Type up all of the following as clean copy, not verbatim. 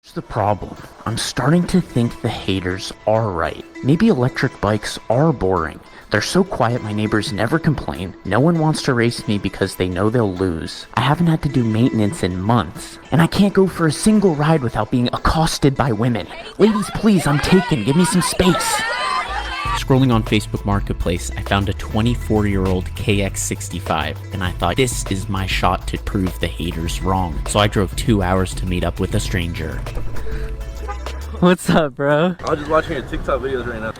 Here's the problem. I'm starting to think the haters are right. Maybe electric bikes are boring. They're so quiet my neighbors never complain. No one wants to race me because they know they'll lose. I haven't had to do maintenance in months. And I can't go for a single ride without being accosted by women. Ladies, please, I'm taken. Give me some space. Scrolling on Facebook Marketplace, I found a 24-year-old KX65, and I thought this is my shot to prove the haters wrong. So I drove 2 hours to meet up with a stranger. What's up, bro? I was just watching your TikTok videos right now.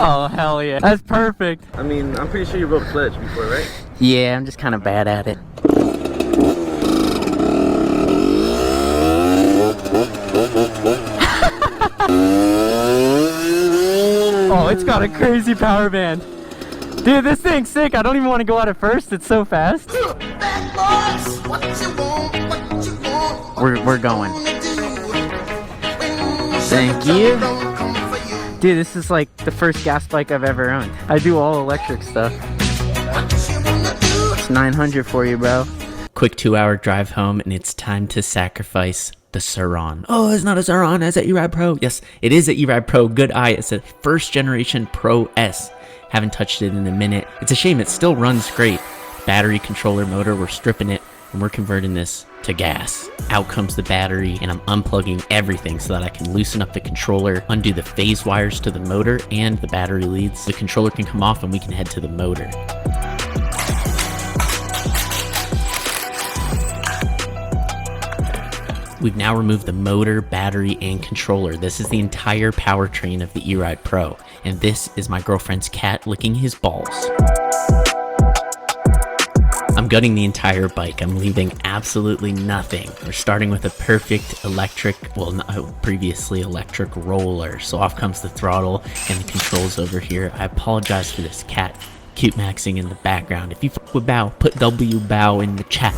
Oh, hell yeah. That's perfect. I mean, I'm pretty sure you rode Pledge before, right? Yeah, I'm just kind of bad at it. Oh, it's got a crazy power band. Dude, this thing's sick. I don't even want to go out at first. It's so fast. We're going. Thank you. Dude, this is like the first gas bike I've ever owned. I do all electric stuff. It's 900 for you, bro. Quick 2-hour drive home, and it's time to sacrifice the Sur-Ron. Oh, it's not a Sur-Ron, it's an E-Ride Pro. Yes, it is an E-Ride Pro. Good eye. It's a first generation Pro S. Haven't touched it in a minute. It's a shame, it still runs great. Battery, controller, motor, we're stripping it, and we're converting this to gas. Out comes the battery, and I'm unplugging everything so that I can loosen up the controller, undo the phase wires to the motor and the battery leads. The controller can come off and we can head to the motor. We've now removed the motor, battery, and controller. This is the entire powertrain of the E-Ride Pro, and this is my girlfriend's cat licking his balls. I'm gutting the entire bike. I'm leaving absolutely nothing. We're starting with a perfect electric, well, previously electric roller. So off comes the throttle and the controls over here. I apologize for this cat cute maxing in the background. If you fuck with bow, put W bow in the chat.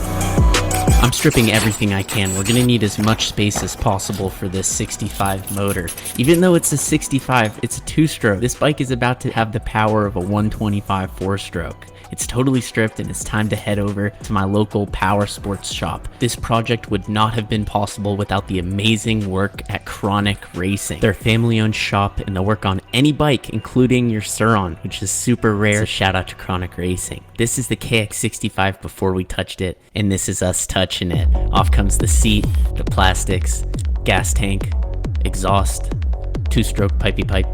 I'm stripping everything I can. We're gonna need as much space as possible for this 65 motor. Even though it's a 65, it's a 2-stroke. This bike is about to have the power of a 125 4-stroke. It's totally stripped, and it's time to head over to my local power sports shop. This project would not have been possible without the amazing work at Chronic Racing. They're a family-owned shop, and they'll work on any bike, including your Sur-Ron, which is super rare. So shout out to Chronic Racing. This is the KX65 before we touched it, and this is us touching it. Off comes the seat, the plastics, gas tank, exhaust, 2-stroke pipey pipe,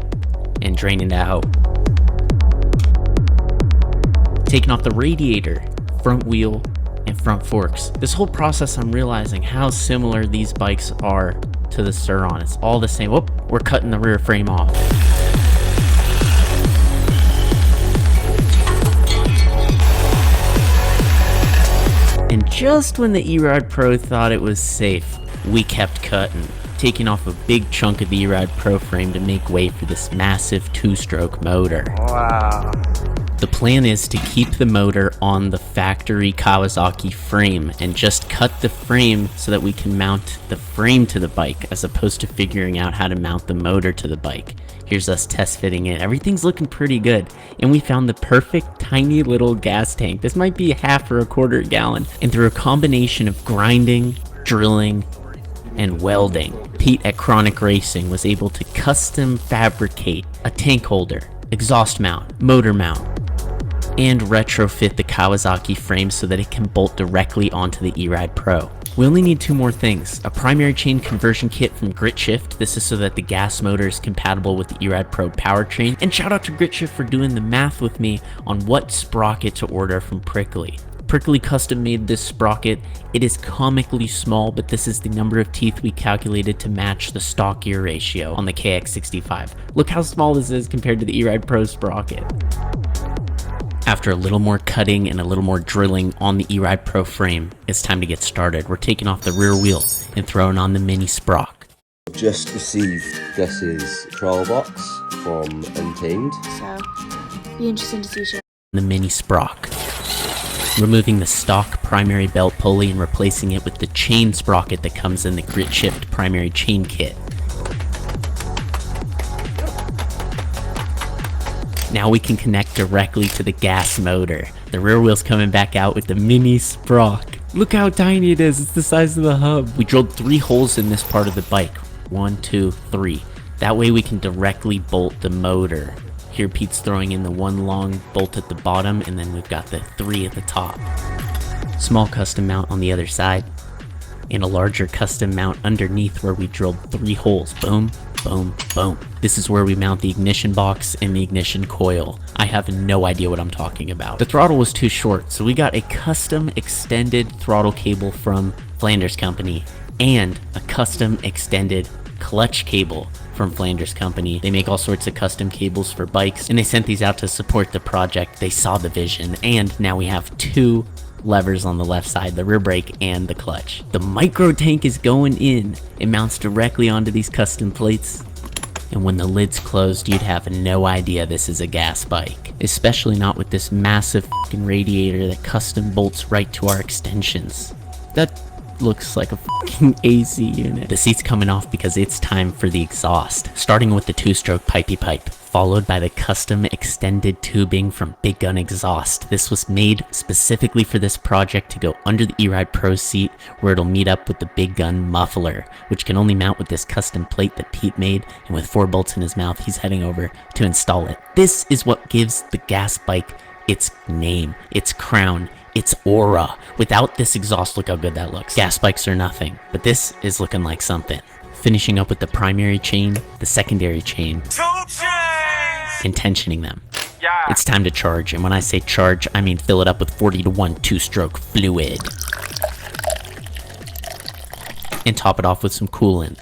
and draining it out. Taking off the radiator, front wheel, and front forks. This whole process, I'm realizing how similar these bikes are to the Sur-Ron. It's all the same. Whoop, we're cutting the rear frame off. And just when the E-Ride Pro thought it was safe, we kept cutting, taking off a big chunk of the E-Ride Pro frame to make way for this massive 2-stroke motor. Wow. The plan is to keep the motor on the factory Kawasaki frame and just cut the frame so that we can mount the frame to the bike as opposed to figuring out how to mount the motor to the bike. Here's us test fitting it. Everything's looking pretty good. And we found the perfect tiny little gas tank. This might be a half or a quarter gallon. And through a combination of grinding, drilling, and welding, Pete at Chronic Racing was able to custom fabricate a tank holder, exhaust mount, motor mount, and retrofit the Kawasaki frame so that it can bolt directly onto the E-Ride Pro. We only need 2 more things. A primary chain conversion kit from GritShift. This is so that the gas motor is compatible with the E-Ride Pro powertrain. And shout out to GritShift for doing the math with me on what sprocket to order from Prickly. Prickly custom made this sprocket. It is comically small, but this is the number of teeth we calculated to match the stock gear ratio on the KX65. Look how small this is compared to the E-Ride Pro sprocket. After a little more cutting and a little more drilling on the E-Ride Pro frame, it's time to get started. We're taking off the rear wheel and throwing on the mini sprock. Just received Gus's trial box from Untamed. So, be interesting to see shit. The mini sprock. Removing the stock primary belt pulley and replacing it with the chain sprocket that comes in the GritShift primary chain kit. Now we can connect directly to the gas motor. The rear wheel's coming back out with the mini sprock. Look how tiny it is. It's the size of the hub. We drilled 3 holes in this part of the bike. 1, 2, 3. That way we can directly bolt the motor. Here Pete's throwing in the 1 long bolt at the bottom, and then we've got the 3 at the top. Small custom mount on the other side, and a larger custom mount underneath where we drilled 3 holes. Boom, boom, boom. This is where we mount the ignition box and the ignition coil. I have no idea what I'm talking about. The throttle was too short, so we got a custom extended throttle cable from Flanders Company and a custom extended clutch cable from Flanders Company. They make all sorts of custom cables for bikes, and they sent these out to support the project. They saw the vision, and now we have 2 levers on the left side, the rear brake and the clutch. The micro tank is going in. It mounts directly onto these custom plates, and when the lid's closed, you'd have no idea this is a gas bike. Especially not with this massive fucking radiator that custom bolts right to our extensions. That looks like a fucking AC unit. The seat's coming off because it's time for the exhaust. Starting with the 2-stroke pipey pipe, followed by the custom extended tubing from Big Gun Exhaust. This was made specifically for this project to go under the E-Ride Pro seat, where it'll meet up with the Big Gun muffler, which can only mount with this custom plate that Pete made, and with 4 bolts in his mouth, he's heading over to install it. This is what gives the gas bike its name, its crown, its aura. Without this exhaust, look how good that looks. Gas bikes are nothing, but this is looking like something. Finishing up with the primary chain, the secondary chain, and tensioning them. Yeah. It's time to charge, and when I say charge, I mean fill it up with 40-to-1 2-stroke fluid. And top it off with some coolant.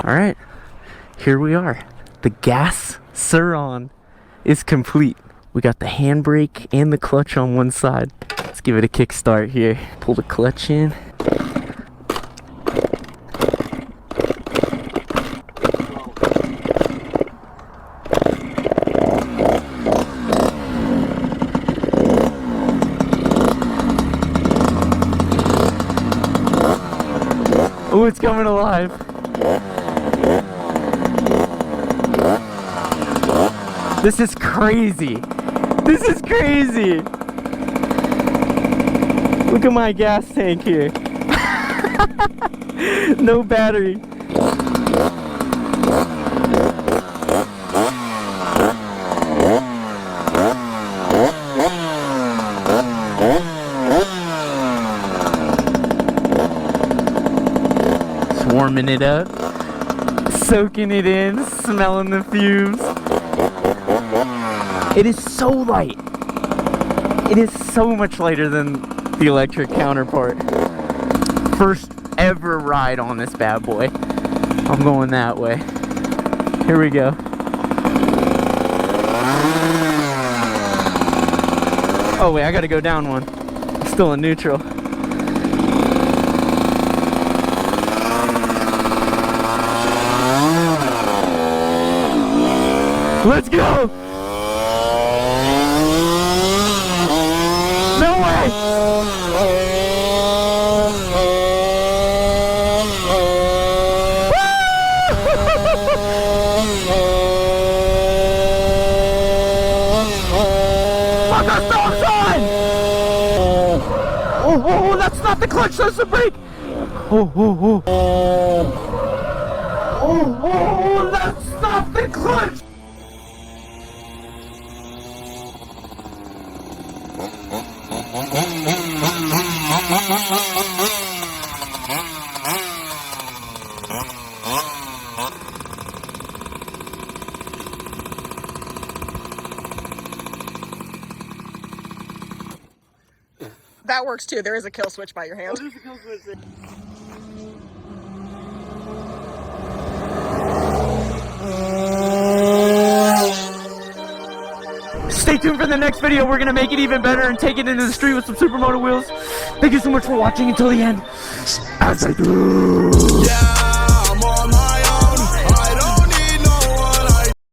Alright, here we are. The gas Sur-Ron is complete. We got the handbrake and the clutch on one side. Let's give it a kickstart here. Pull the clutch in. Oh, it's coming alive. This is crazy. This is crazy. Look at my gas tank here. No battery. Just warming it up, soaking it in, smelling the fumes. It is so light. It is so much lighter than the electric counterpart. First ever ride on this bad boy. I'm going that way. Here we go. Oh wait, I gotta go down one. I'm still in neutral. Let's go! No way! Fuck, our stop's on! Oh, that's not the clutch, that's the brake! Oh, that's not the clutch! That works too. There is a kill switch by your hand. Stay tuned for the next video. We're gonna make it even better and take it into the street with some supermoto wheels. Thank you so much for watching until the end. Yes, I do. Yeah.